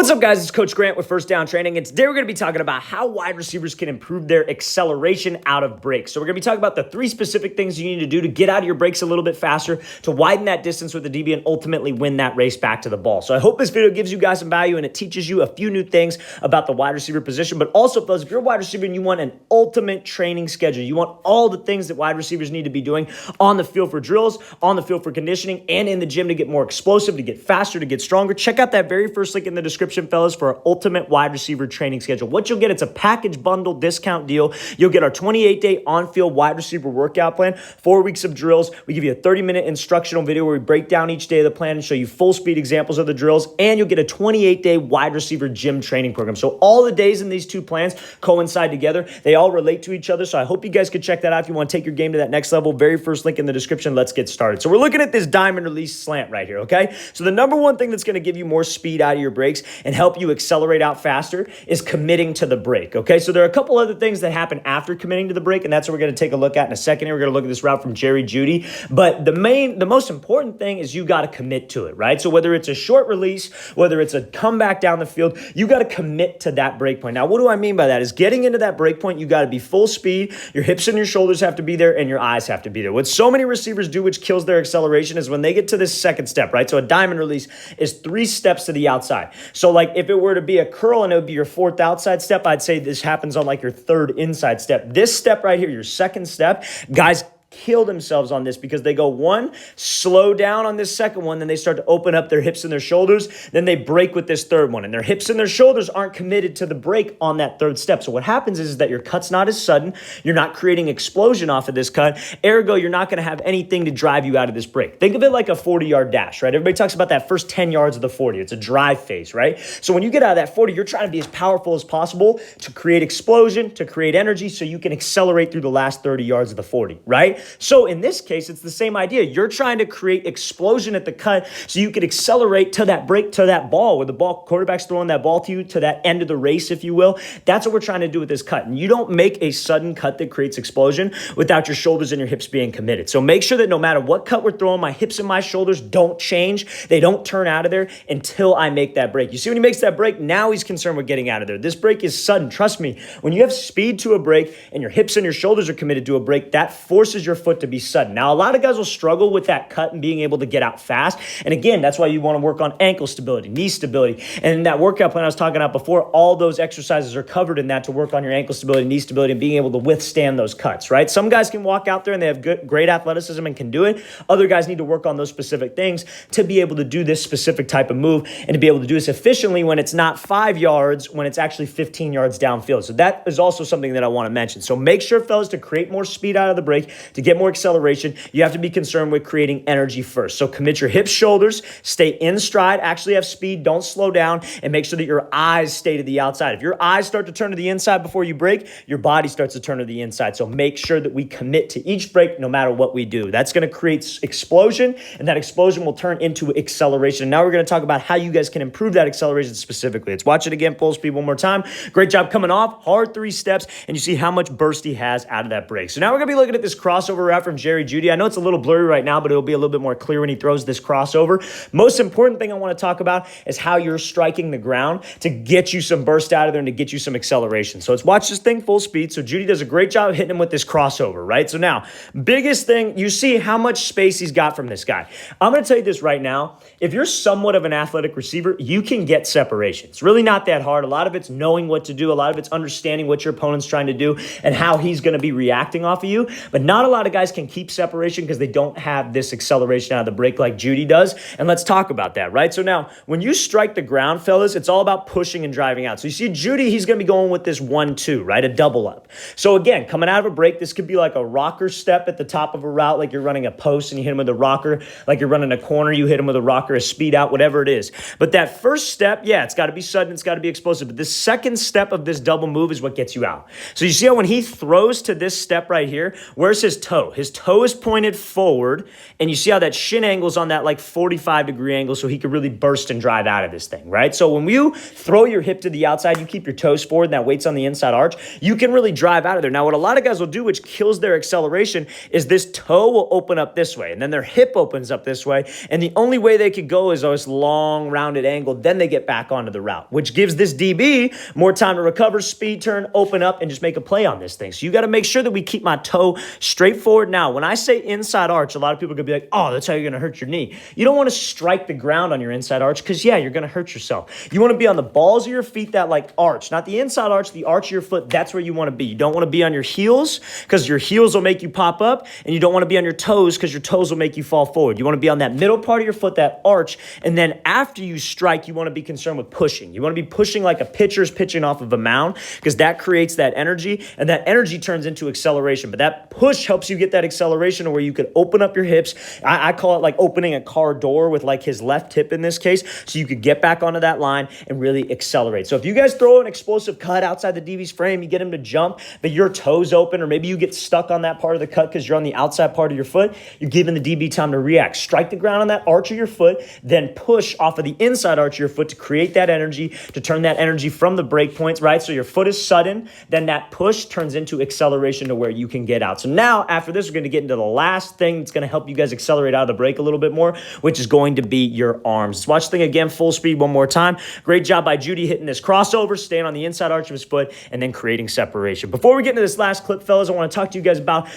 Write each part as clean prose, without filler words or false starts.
What's up, guys? It's Coach Grant with First Down Training, and today we're going to be talking about how wide receivers can improve their acceleration out of breaks. So we're going to be talking about the 3 specific things you need to do to get out of your breaks a little bit faster, to widen that distance with the DB, and ultimately win that race back to the ball. So I hope this video gives you guys some value, and it teaches you a few new things about the wide receiver position. But also, fellas, if you're a wide receiver and you want an ultimate training schedule, you want all the things that wide receivers need to be doing on the field for drills, on the field for conditioning, and in the gym to get more explosive, to get faster, to get stronger, check out that very first link in the description, fellas, for our ultimate wide receiver training schedule. What you'll get, it's a package bundle discount deal. You'll get our 28-day on-field wide receiver workout plan, 4 weeks of drills. We give you a 30-minute instructional video where we break down each day of the plan and show you full speed examples of the drills, and you'll get a 28-day wide receiver gym training program. So all the days in these 2 plans coincide together. They all relate to each other. So I hope you guys could check that out if you want to take your game to that next level. Very first link in the description. Let's get started. So we're looking at this diamond release slant right here, okay? So the number one thing that's going to give you more speed out of your breaks and help you accelerate out faster is committing to the break, okay? So there are a couple other things that happen after committing to the break, and that's what we're going to take a look at in a second. Here we're going to look at this route from Jerry Jeudy, but the most important thing is you got to commit to it, right? So whether it's a short release, whether it's a comeback down the field, you got to commit to that break point. Now, what do I mean by that? Is getting into that break point, you got to be full speed, your hips and your shoulders have to be there, and your eyes have to be there. What so many receivers do, which kills their acceleration, is when they get to this second step, right? So a diamond release is 3 steps to the outside. So like if it were to be a curl and it would be your 4th outside step, I'd say this happens on like your 3rd inside step. This step right here, your second step, guys kill themselves on this because they go one, slow down on this second one, then they start to open up their hips and their shoulders, then they break with this third one, and their hips and their shoulders aren't committed to the break on that 3rd step. So what happens is that your cut's not as sudden, you're not creating explosion off of this cut, ergo you're not going to have anything to drive you out of this break. Think of it like a 40-yard dash, right? Everybody talks about that first 10 yards of the 40. It's a drive phase, right? So when you get out of that 40, you're trying to be as powerful as possible to create explosion, to create energy, so you can accelerate through the last 30 yards of the 40, right? So in this case, it's the same idea. You're trying to create explosion at the cut so you can accelerate to that break, to that ball, where the quarterback's throwing that ball to you, to that end of the race, if you will. That's what we're trying to do with this cut. And you don't make a sudden cut that creates explosion without your shoulders and your hips being committed. So make sure that no matter what cut we're throwing, my hips and my shoulders don't change. They don't turn out of there until I make that break. You see, when he makes that break, now he's concerned with getting out of there. This break is sudden. Trust me, when you have speed to a break and your hips and your shoulders are committed to a break, that forces your foot to be sudden. Now, a lot of guys will struggle with that cut and being able to get out fast. And again, that's why you want to work on ankle stability, knee stability. And in that workout plan I was talking about before, all those exercises are covered in that to work on your ankle stability, knee stability, and being able to withstand those cuts, right? Some guys can walk out there and they have great athleticism and can do it. Other guys need to work on those specific things to be able to do this specific type of move and to be able to do this efficiently when it's not 5 yards, when it's actually 15 yards downfield. So that is also something that I want to mention. So make sure, fellas, to create more speed out of the break, to get more acceleration, you have to be concerned with creating energy first. So commit your hips, shoulders, stay in stride, actually have speed, don't slow down, and make sure that your eyes stay to the outside. If your eyes start to turn to the inside before you break, your body starts to turn to the inside. So make sure that we commit to each break no matter what we do. That's going to create explosion, and that explosion will turn into acceleration. And now we're going to talk about how you guys can improve that acceleration specifically. Let's watch it again, full speed one more time. Great job coming off, hard 3 steps, and you see how much burst he has out of that break. So now we're going to be looking at this crossover route from Jerry Jeudy. I know it's a little blurry right now, but it'll be a little bit more clear when he throws this crossover. Most important thing I want to talk about is how you're striking the ground to get you some burst out of there and to get you some acceleration. So let's watch this thing full speed. So Jeudy does a great job hitting him with this crossover, right? So now, biggest thing, you see how much space he's got from this guy. I'm going to tell you this right now. If you're somewhat of an athletic receiver, you can get separation. It's really not that hard. A lot of it's knowing what to do. A lot of it's understanding what your opponent's trying to do and how he's going to be reacting off of you. But not a lot of guys can keep separation because they don't have this acceleration out of the break like Jeudy does. And let's talk about that, right? So now, when you strike the ground, fellas, it's all about pushing and driving out. So you see Jeudy, he's going to be going with this 1-2, right? A double up. So again, coming out of a break, this could be like a rocker step at the top of a route, like you're running a post and you hit him with a rocker, like you're running a corner, you hit him with a rocker, a speed out, whatever it is. But that first step, yeah, it's got to be sudden, it's got to be explosive. But the second step of this double move is what gets you out. So you see how when he throws to this step right here, where's his toe. His toe is pointed forward, and you see how that shin angle's on that like 45-degree angle so he could really burst and drive out of this thing, right? So when you throw your hip to the outside, you keep your toes forward and that weight's on the inside arch, you can really drive out of there. Now, what a lot of guys will do, which kills their acceleration, is this toe will open up this way, and then their hip opens up this way, and the only way they could go is this long, rounded angle. Then they get back onto the route, which gives this DB more time to recover, speed turn, open up, and just make a play on this thing. So you got to make sure that we keep my toe straight forward. Now, when I say inside arch, a lot of people are going to be like, oh, that's how you're going to hurt your knee. You don't want to strike the ground on your inside arch because, yeah, you're going to hurt yourself. You want to be on the balls of your feet that like arch, not the inside arch, the arch of your foot. That's where you want to be. You don't want to be on your heels because your heels will make you pop up, and you don't want to be on your toes because your toes will make you fall forward. You want to be on that middle part of your foot, that arch, and then after you strike, you want to be concerned with pushing. You want to be pushing like a pitcher's pitching off of a mound because that creates that energy, and that energy turns into acceleration. But that push helps you get that acceleration where you could open up your hips. I call it like opening a car door with like his left hip in this case, so you could get back onto that line and really accelerate. So if you guys throw an explosive cut outside the DB's frame, you get him to jump, but your toes open, or maybe you get stuck on that part of the cut because you're on the outside part of your foot, you're giving the DB time to react. Strike the ground on that arch of your foot, then push off of the inside arch of your foot to create that energy, to turn that energy from the break points, right? So your foot is sudden, then that push turns into acceleration to where you can get out. So now, after this, we're going to get into the last thing that's going to help you guys accelerate out of the break a little bit more, which is going to be your arms. Let's watch the thing again, full speed one more time. Great job by Judy hitting this crossover, staying on the inside arch of his foot, and then creating separation. Before we get into this last clip, fellas, I want to talk to you guys about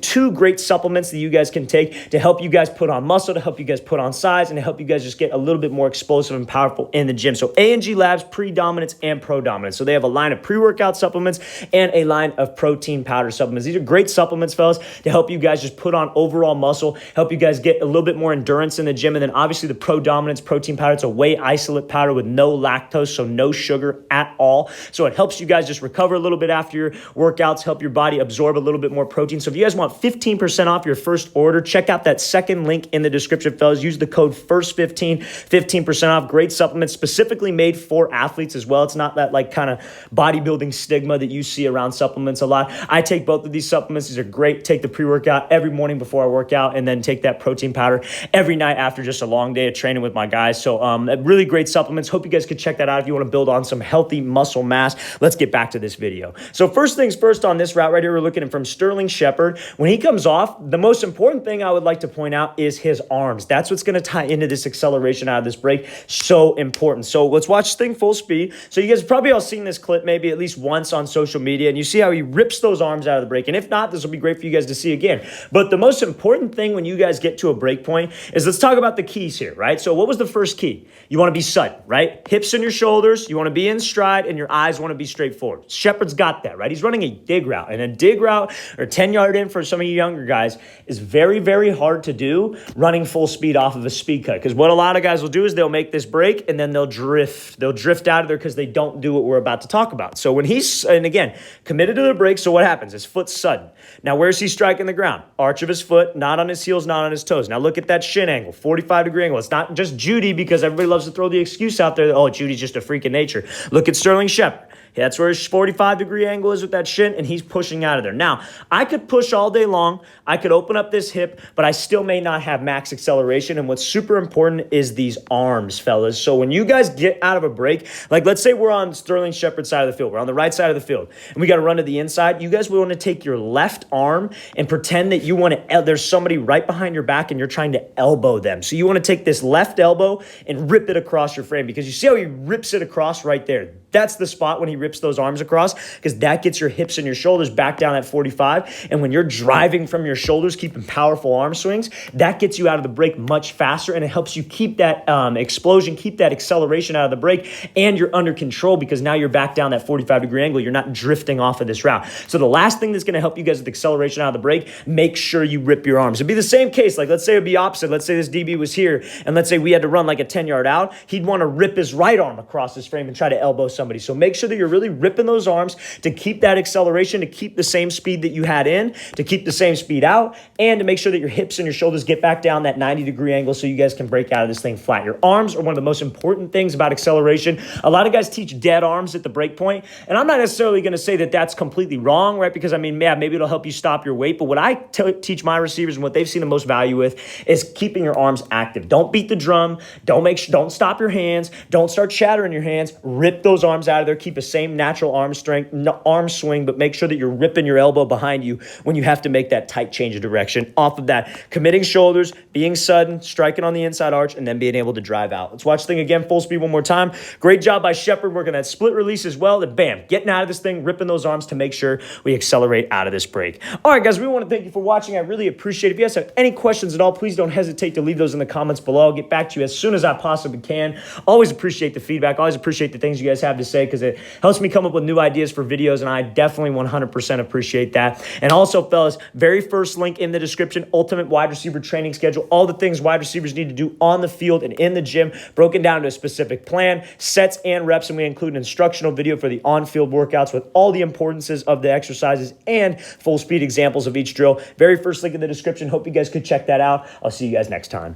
two great supplements that you guys can take to help you guys put on muscle, to help you guys put on size, and to help you guys just get a little bit more explosive and powerful in the gym. So A&G Labs, Pre-Dominance and Pro-Dominance. So they have a line of pre-workout supplements and a line of protein powder supplements. These are great supplements, fellas, to help you guys just put on overall muscle, help you guys get a little bit more endurance in the gym. And then obviously the Pro-Dominance protein powder, it's a whey isolate powder with no lactose, so no sugar at all. So it helps you guys just recover a little bit after your workouts, help your body absorb a little bit more protein. So if you guys want 15% off your first order, check out that second link in the description, fellas. Use the code FIRST15, 15% off. Great supplements, specifically made for athletes as well. It's not that like kind of bodybuilding stigma that you see around supplements a lot. I take both of these supplements. These are great. Take the pre-workout every morning before I work out, and then take that protein powder every night after just a long day of training with my guys. So really great supplements. Hope you guys could check that out if you want to build on some healthy muscle mass. Let's get back to this video. So first things first on this route right here, we're looking at from Sterling Shepard. When he comes off, the most important thing I would like to point out is his arms. That's what's going to tie into this acceleration out of this break. So important. So let's watch this thing full speed. So you guys have probably all seen this clip maybe at least once on social media, and you see how he rips those arms out of the break. And if not, this will be great for you guys to see again. But the most important thing when you guys get to a break point is, let's talk about the keys here, right? So what was the first key? You want to be sudden, right? Hips in your shoulders. You want to be in stride, and your eyes want to be straightforward. Shepard's got that, right? He's running a dig route, and a dig route or 10-yard in for some of you younger guys is very, very hard to do running full speed off of a speed cut. Because what a lot of guys will do is they'll make this break and then they'll drift. They'll drift out of there because they don't do what we're about to talk about. So when he's, and again, committed to the break, so what happens? His foot's sudden. Now, where's he striking the ground? Arch of his foot, not on his heels, not on his toes. Now look at that shin angle, 45-degree angle. It's not just Judy, because everybody loves to throw the excuse out there that, oh, Judy's just a freak of nature. Look at Sterling Shepard. That's where his 45-degree angle is with that shin, and he's pushing out of there. Now, I could push all day long. I could open up this hip, but I still may not have max acceleration. And what's super important is these arms, fellas. So when you guys get out of a break, like let's say we're on Sterling Shepard's side of the field. We're on the right side of the field, and we got to run to the inside. You guys will want to take your left arm and pretend that you want to, there's somebody right behind your back, and you're trying to elbow them. So you want to take this left elbow and rip it across your frame, because you see how he rips it across right there. That's the spot when he rips those arms across, because that gets your hips and your shoulders back down at 45. And when you're driving from your shoulders, keeping powerful arm swings, that gets you out of the break much faster, and it helps you keep that explosion, keep that acceleration out of the break, and you're under control because now you're back down that 45-degree angle. You're not drifting off of this route. So the last thing that's going to help you guys with acceleration out of the break, make sure you rip your arms. It'd be the same case. Like let's say it'd be opposite. Let's say this DB was here, and let's say we had to run like a 10-yard out. He'd want to rip his right arm across his frame and try to elbow somebody somebody. So make sure that you're really ripping those arms to keep that acceleration, to keep the same speed that you had in, to keep the same speed out, and to make sure that your hips and your shoulders get back down that 90-degree angle so you guys can break out of this thing flat. Your arms are one of the most important things about acceleration. A lot of guys teach dead arms at the break point, and I'm not necessarily going to say that that's completely wrong, right? Because I mean, yeah, maybe it'll help you stop your weight, but what I teach my receivers and what they've seen the most value with is keeping your arms active. Don't beat the drum. Don't stop your hands. Don't start shattering your hands. Rip those arms out of there. Keep the same natural arm strength, arm swing, but make sure that you're ripping your elbow behind you when you have to make that tight change of direction. Off of that, committing shoulders, being sudden, striking on the inside arch, and then being able to drive out. Let's watch the thing again, full speed one more time. Great job by Shepard working that split release as well. And bam, getting out of this thing, ripping those arms to make sure we accelerate out of this break. All right, guys, we want to thank you for watching. I really appreciate it. If you guys have any questions at all, please don't hesitate to leave those in the comments below. I'll get back to you as soon as I possibly can. Always appreciate the feedback. Always appreciate the things you guys have to say because it helps me come up with new ideas for videos, and I definitely 100% appreciate that. And also, fellas, very first link in the description, Ultimate Wide Receiver Training Schedule, all the things wide receivers need to do on the field and in the gym, broken down to a specific plan, sets and reps, and we include an instructional video for the on-field workouts with all the importances of the exercises and full speed examples of each drill. Very first link in the description. Hope you guys could check that out. I'll see you guys next time.